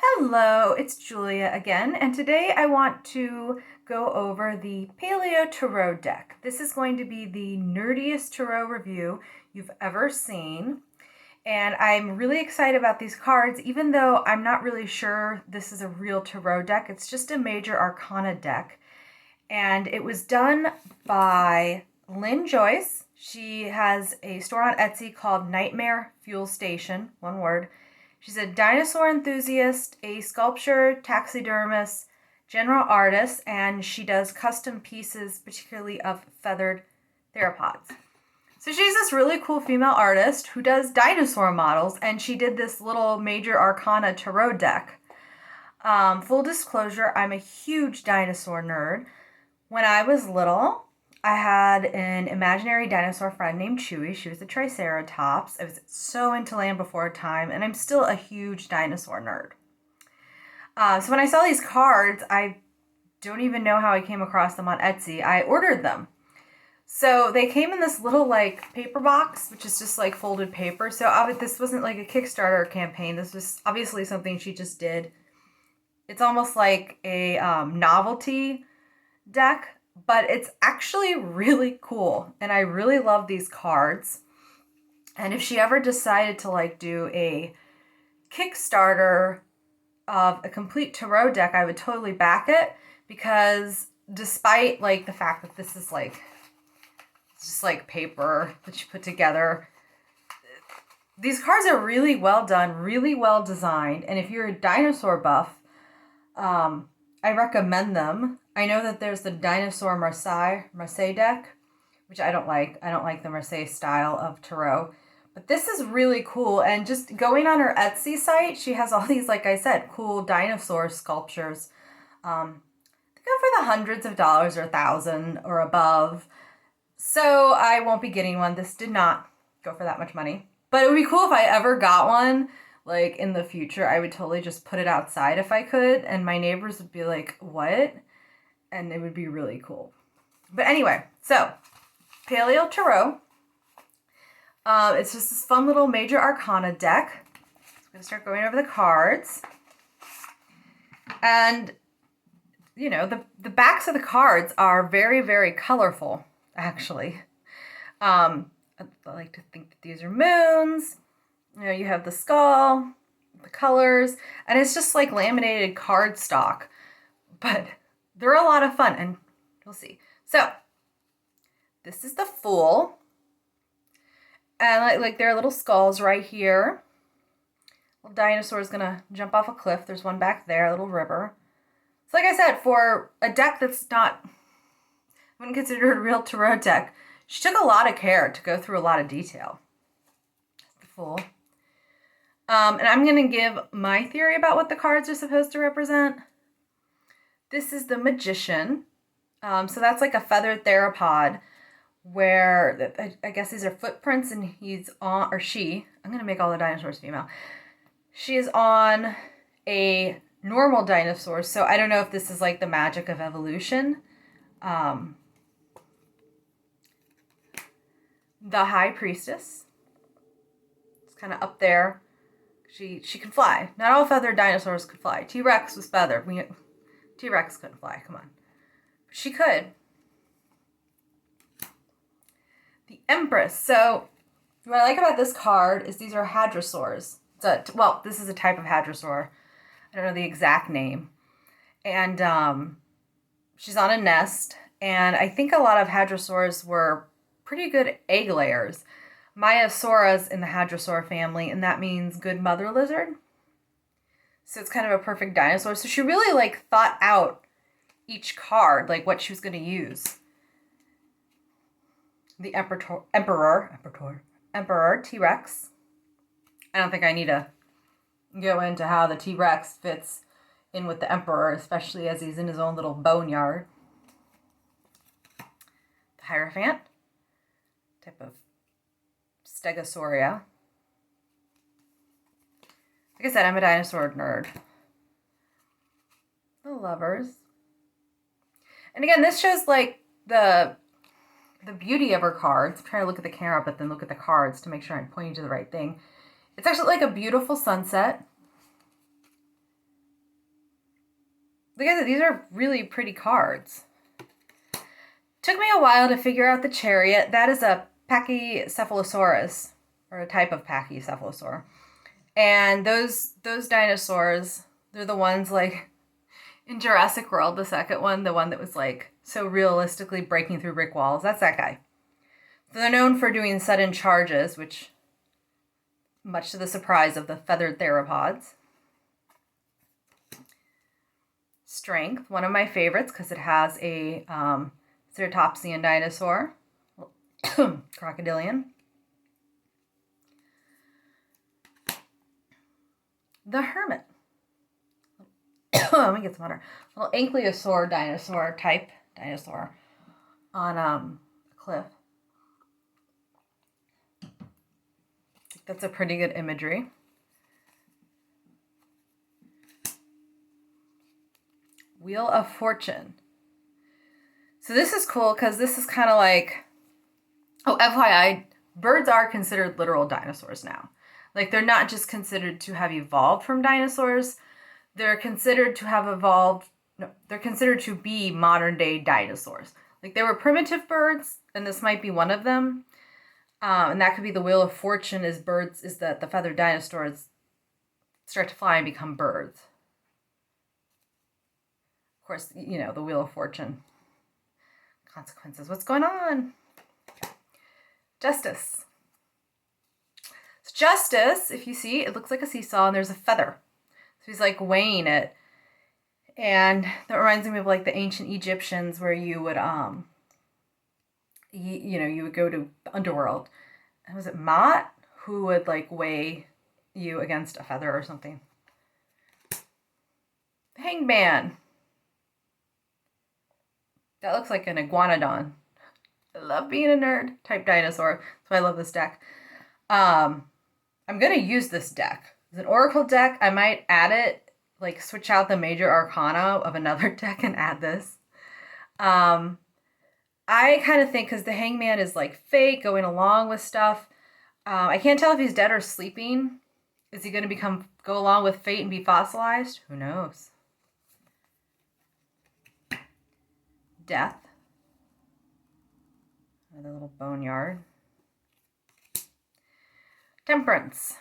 Hello, it's Julia again, and today I want to go over the Paleo Tarot deck. This is going to be the nerdiest tarot review you've ever seen, and I'm really excited about these cards, even though I'm not really sure this is a real tarot deck. It's just a major arcana deck, and it was done by Lynn Joyce. She has a store on Etsy called Nightmare Fuel Station, one word. She's a dinosaur enthusiast, a sculptor, taxidermist, general artist, and she does custom pieces, particularly of feathered theropods. So she's this really cool female artist who does dinosaur models, and she did this little major arcana tarot deck. Full disclosure, I'm a huge dinosaur nerd. When I was little, I had an imaginary dinosaur friend named Chewie. She was a Triceratops. I was so into Land Before Time, and I'm still a huge dinosaur nerd. So when I saw these cards, I don't even know how I came across them on Etsy. I ordered them. So they came in this little paper box, which is just like folded paper. So this wasn't like a Kickstarter campaign. This was obviously something she just did. It's almost like a novelty deck, but it's actually really cool, and I really love these cards. And if she ever decided to do a Kickstarter of a complete tarot deck, I would totally back it, because despite the fact that this is just paper that you put together, these cards are really well done, really well designed, and if you're a dinosaur buff, I recommend them. I know that there's the Dinosaur Marseille deck, which I don't like. I don't like the Marseille style of tarot. But this is really cool. And just going on her Etsy site, she has all these, like I said, cool dinosaur sculptures. They go for the hundreds of dollars or $1,000 or above. So I won't be getting one. This did not go for that much money. But it would be cool if I ever got one. In the future, I would totally just put it outside if I could. And my neighbors would be like, what? And it would be really cool. But anyway, so Paleo Tarot. It's just this fun little major arcana deck. I'm going to start going over the cards. And, the backs of the cards are very, very colorful, actually. I like to think that these are moons. You have the skull, the colors, and it's just like laminated cardstock. But they're a lot of fun, and we'll see. So, this is the Fool. And there are little skulls right here. Little dinosaur is going to jump off a cliff. There's one back there, a little river. So like I said, for a deck that's not, I wouldn't consider it a real tarot deck, she took a lot of care to go through a lot of detail. The Fool. And I'm going to give my theory about what the cards are supposed to represent. This is the Magician. So that's like a feathered theropod where I guess these are footprints, and he's on, or she, I'm going to make all the dinosaurs female. She is on a normal dinosaur. So I don't know if this is the magic of evolution. The High Priestess. It's kind of up there. She can fly. Not all feathered dinosaurs could fly. T-Rex was feathered. T-Rex couldn't fly. Come on. But she could. The Empress. So what I like about this card is these are hadrosaurs. This is a type of hadrosaur. I don't know the exact name. And she's on a nest. And I think a lot of hadrosaurs were pretty good egg layers. Maiasaura's in the hadrosaur family, and that means good mother lizard. So it's kind of a perfect dinosaur. So she really thought out each card, what she was going to use. The Emperor, T-Rex. I don't think I need to go into how the T-Rex fits in with the Emperor, especially as he's in his own little boneyard. The Hierophant, type of Stegosauria. Like I said, I'm a dinosaur nerd. The Lovers. And again, this shows the beauty of her cards. I'm trying to look at the camera, but then look at the cards to make sure I'm pointing to the right thing. It's actually a beautiful sunset. like I said, these are really pretty cards. Took me a while to figure out the Chariot. That is a Pachycephalosaurus, or a type of Pachycephalosaur. And those dinosaurs, they're the ones like in Jurassic World, the second one, the one that was like so realistically breaking through brick walls. That's that guy. So they're known for doing sudden charges, which, much to the surprise of the feathered theropods. Strength, one of my favorites because it has a ceratopsian dinosaur, crocodilian. The Hermit. Let me get some water. Little ankylosaur dinosaur type dinosaur on a cliff. I think that's a pretty good imagery. Wheel of Fortune. So this is cool because this is kind of like, oh, FYI, birds are considered literal dinosaurs now. Like, they're not just considered to have evolved from dinosaurs. They're considered to have evolved, no, they're considered to be modern day dinosaurs. Like, they were primitive birds, and this might be one of them. And that could be the Wheel of Fortune is birds, is that the feathered dinosaurs start to fly and become birds. Of course, you know, the Wheel of Fortune. Consequences. What's going on? Justice. So Justice, if you see, it looks like a seesaw and there's a feather. So he's like weighing it. And that reminds me of like the ancient Egyptians where you would, you would go to the underworld. And was it Mott who would like weigh you against a feather or something? The Hanged Man. That looks like an iguanodon. I love being a nerd type dinosaur. So I love this deck. I'm going to use this deck. It's an Oracle deck. I might add it, like switch out the major arcana of another deck and add this. I kind of think because the Hangman is like fake, going along with stuff. I can't tell if he's dead or sleeping. Is he going to go along with fate and be fossilized? Who knows? Death. Another little boneyard. Temperance.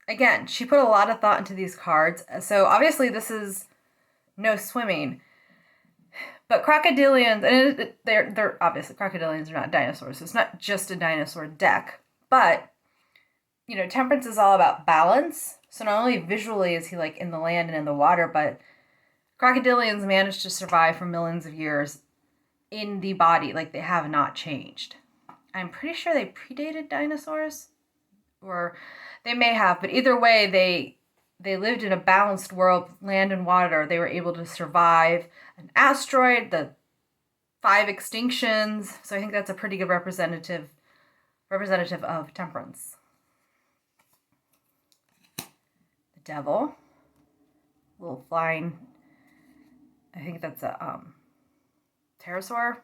Again, she put a lot of thought into these cards. So obviously this is no swimming. But crocodilians, and they're obviously, crocodilians are not dinosaurs. So it's not just a dinosaur deck. But, you know, temperance is all about balance. So not only visually is he like in the land and in the water, but crocodilians managed to survive for millions of years in the body. Like, they have not changed. I'm pretty sure they predated dinosaurs. Or they may have, but either way, they lived in a balanced world, land and water. They were able to survive an asteroid, the 5 extinctions. So I think that's a pretty good representative of temperance. The Devil, little flying. I think that's a pterosaur,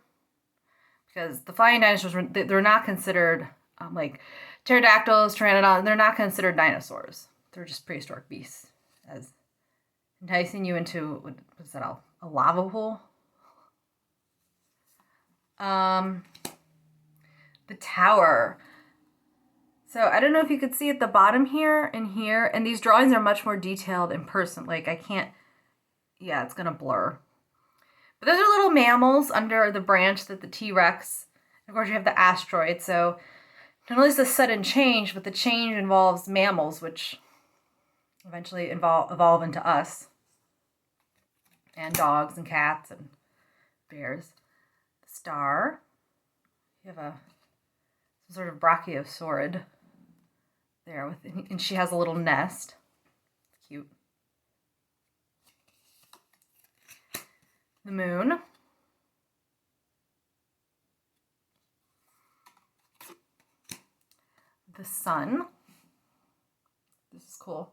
because the flying dinosaurs they're not considered like pterodactyls, pteranodons. They're not considered dinosaurs. They're just prehistoric beasts. As enticing you into what's that? A lava pool. The Tower. So I don't know if you could see at the bottom here and here, and these drawings are much more detailed in person. Like, I can't. Yeah, it's gonna blur. But those are little mammals under the branch that the T-Rex. Of course, you have the asteroid. So not only is this sudden change, but the change involves mammals, which eventually evolve into us. And dogs and cats and bears. The Star. You have some sort of brachiosaurid there, and she has a little nest. Cute. The Moon. The Sun. This is cool.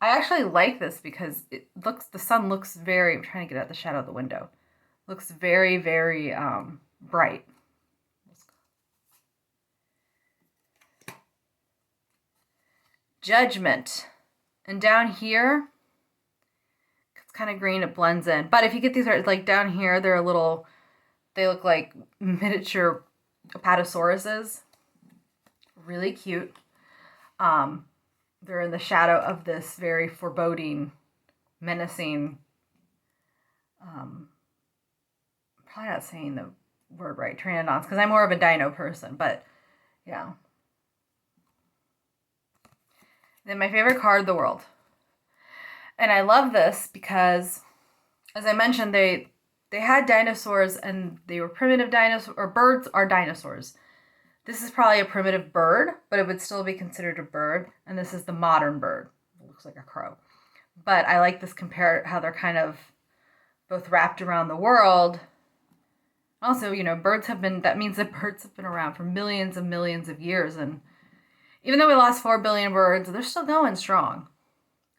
I actually like this because the sun looks very, I'm trying to get out the shadow of the window. Looks very, very bright. Judgment. And down here, it's kind of green, it blends in. But if you get these, like down here, they look like miniature apatosauruses. Really cute. They're in the shadow of this very foreboding, menacing, probably not saying the word right, Pteranodons, because I'm more of a dino person, but yeah. Then my favorite card in the world. And I love this because, as I mentioned, they had dinosaurs and they were primitive dinosaurs, or birds are dinosaurs. This is probably a primitive bird, but it would still be considered a bird. And this is the modern bird. It looks like a crow. But I like this how they're kind of both wrapped around the world. Also, that means that birds have been around for millions and millions of years. And even though we lost 4 billion birds, they're still going strong.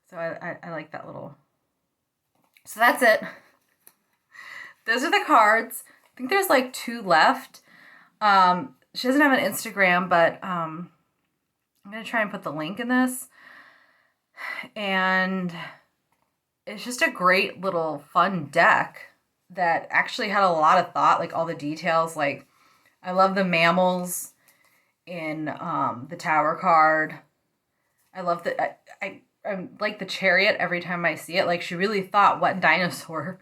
So I like that little. So that's it. Those are the cards. I think there's like 2 left. She doesn't have an Instagram, but I'm going to try and put the link in this. And it's just a great little fun deck that actually had a lot of thought, like all the details. Like, I love the mammals in the tower card. I love that. I like the chariot every time I see it. Like, she really thought what dinosaur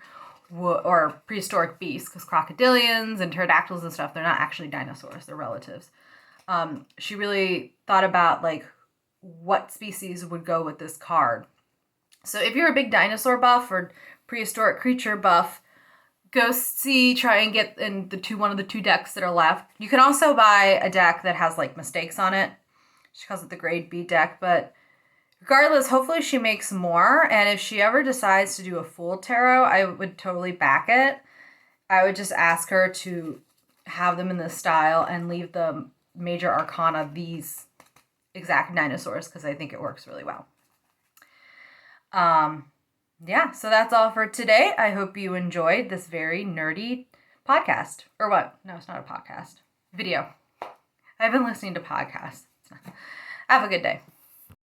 or prehistoric beasts, because crocodilians and pterodactyls and stuff, they're not actually dinosaurs, they're relatives. She really thought about like what species would go with this card. So if you're a big dinosaur buff or prehistoric creature buff, go try and get in one of the 2 decks that are left. You can also buy a deck that has like mistakes on it. She calls it the grade B deck, but regardless, hopefully she makes more, and if she ever decides to do a full tarot, I would totally back it. I would just ask her to have them in this style and leave the major arcana these exact dinosaurs, because I think it works really well. Yeah, so that's all for today. I hope you enjoyed this very nerdy podcast. Or what? No, it's not a podcast. Video. I've been listening to podcasts. Have a good day.